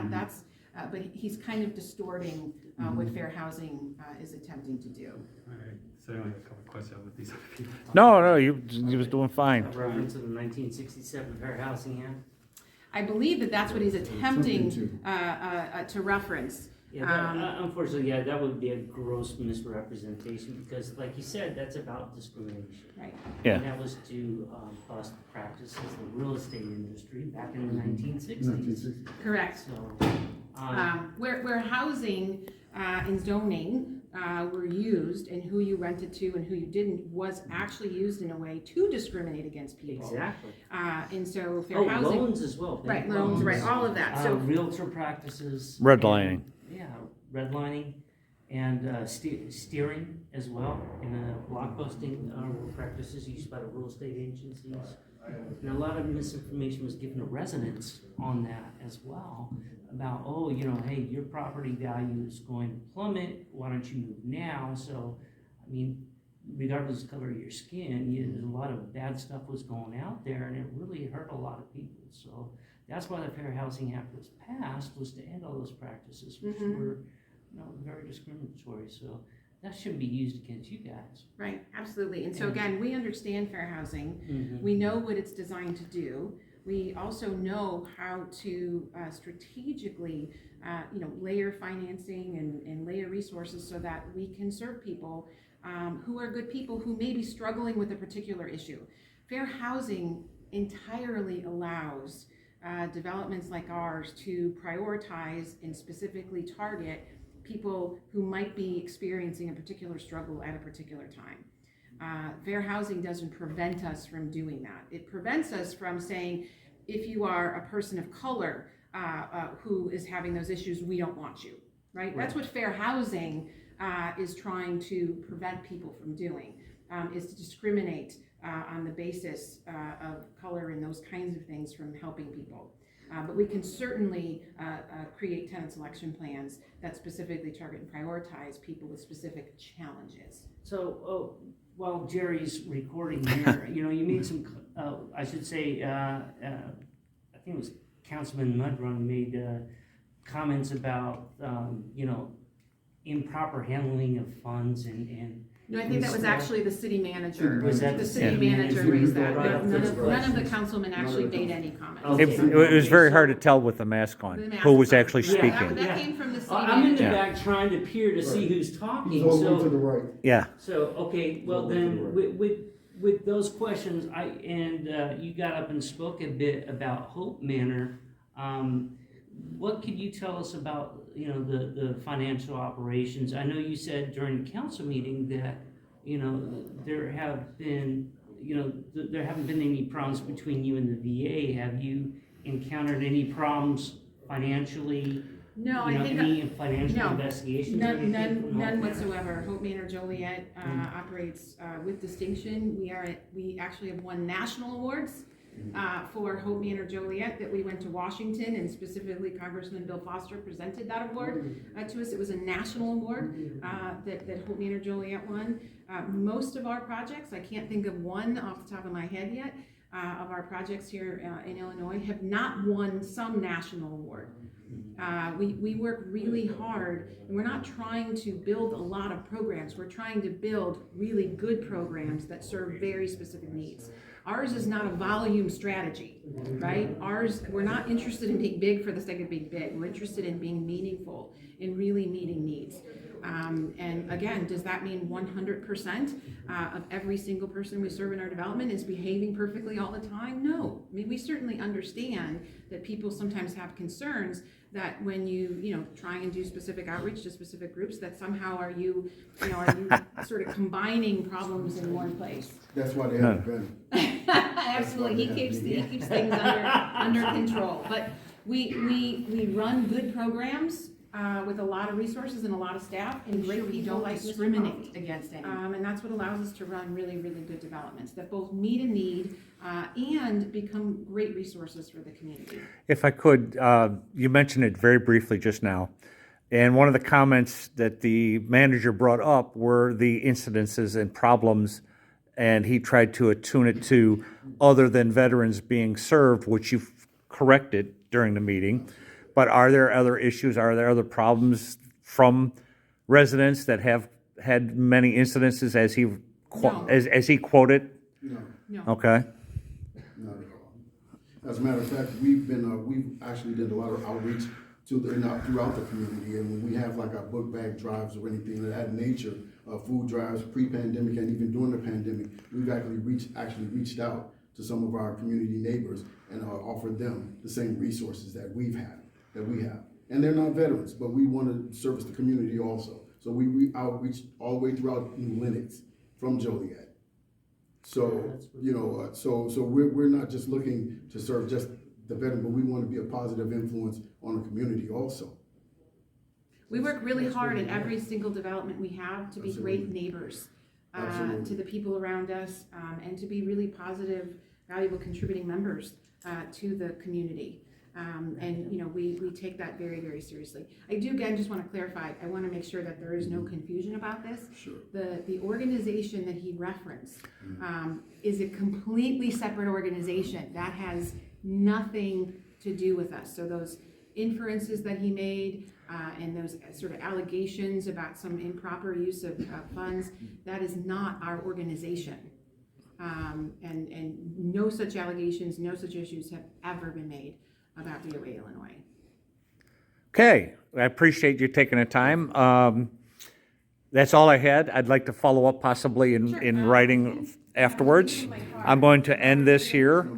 That's, but he's kind of distorting what fair housing is attempting to do. All right, so I only have a couple of questions with these other people. No, you was doing fine. A reference to the 1967 Fair Housing Act. I believe that that's what he's attempting to reference. Yeah, that, unfortunately, yeah, that would be a gross misrepresentation because, like you said, that's about discrimination. Right. Yeah. And that was to bust the practices of the real estate industry back in the 1960s. Correct. So, Where housing and zoning were used, and who you rented to and who you didn't, was actually used in a way to discriminate against people. exactly. And so fair housing. Loans as well. Right, loans, right, all of that. So realtor practices. Redlining. Yeah, redlining and steering as well. And block posting were practices used by the real estate agencies. And a lot of misinformation was given to residents on that as well about, oh, hey, your property value is going to plummet. Why don't you move now? So, I mean, regardless of the color of your skin, a lot of bad stuff was going out there, and it really hurt a lot of people. So that's why the Fair Housing Act was passed, was to end all those practices, which were very discriminatory. So that shouldn't be used against you guys. right, absolutely. And so again, we understand fair housing. Mm-hmm. We know what it's designed to do. We also know how to strategically, layer financing and layer resources so that we can serve people who are good people who may be struggling with a particular issue. Fair housing entirely allows developments like ours to prioritize and specifically target people who might be experiencing a particular struggle at a particular time. Fair housing doesn't prevent us from doing that. It prevents us from saying, if you are a person of color who is having those issues, we don't want you, right? That's what fair housing is trying to prevent people from doing, is to discriminate on the basis of color and those kinds of things from helping people. But we can certainly create tenant selection plans that specifically target and prioritize people with specific challenges. So, while Jerry's recording here, you made some, I should say, I think it was Councilman Mudrun made comments about, improper handling of funds and No, I think that was actually the city manager. Was that The the city city manager manager? raised that. Right. None of the councilmen actually made any comments. Okay. It was very hard to tell with the mask on The mask who was on. actually Yeah. speaking. That came from the city I'm in the manager. back trying to peer to see who's talking. He's all the way to the So, right. Yeah. okay, well then, with those questions, you got up and spoke a bit about Hope Manor. What could you tell us about, the financial operations? I know you said during the council meeting that, there have been, there haven't been any problems between you and the VA. Have you encountered any problems financially? No, I think any financial no. investigations? or anything none from Hope Manor? whatsoever. Hope Manor Joliet operates with distinction. We actually have won national awards for Hope Manor Joliet that we went to Washington, and specifically Congressman Bill Foster presented that award to us. It was a national award that Hope Manor Joliet won. Most of our projects, I can't think of one off the top of my head yet, of our projects here in Illinois have not won some national award. We work really hard, and we're not trying to build a lot of programs. We're trying to build really good programs that serve very specific needs. Ours is not a volume strategy, right? We're not interested in being big for the sake of being big. We're interested in being meaningful, in really meeting needs. And again, does that mean 100% of every single person we serve in our development is behaving perfectly all the time? No. I mean, we certainly understand that people sometimes have concerns that when you try and do specific outreach to specific groups, that somehow are you sort of combining problems in one place. That's why they haven't been. Absolutely, he keeps things under control. But we run good programs with a lot of resources and a lot of staff, and great people like discriminate against anyone. and that's what allows us to run really, really good developments that both meet a need and become great resources for the community. If I could, you mentioned it very briefly just now, and one of the comments that the manager brought up were the incidences and problems, and he tried to attune it to other than veterans being served, which you've corrected during the meeting. But are there other issues, are there other problems from residents that have had many incidences as he, No. as he quoted? No, No. Okay, not at all. As a matter of fact, we've actually did a lot of outreach throughout the community, and when we have like our book bag drives or anything of that nature, food drives, pre-pandemic and even during the pandemic, we've actually reached out to some of our community neighbors and offered them the same resources that we have. And they're not veterans, but we want to service the community also. So we outreach all the way throughout New Lenox from Joliet. So, you know, so we're not just looking to serve just the veteran, but we want to be a positive influence on the community also. We work really hard in every single development we have to be great neighbors to the people around us, and to be really positive, valuable contributing members to the community. And, you know, we take that very, very seriously. I do, again, just want to clarify, I want to make sure that there is no confusion about this. Sure. The organization that he referenced is a completely separate organization. That has nothing to do with us. So those inferences that he made and those sort of allegations about some improper use of funds, that is not our organization. And no such allegations, no such issues have ever been made about DOA Illinois. okay, I appreciate you taking the time. That's all I had. I'd like to follow up possibly in writing afterwards. I'm going to end this here.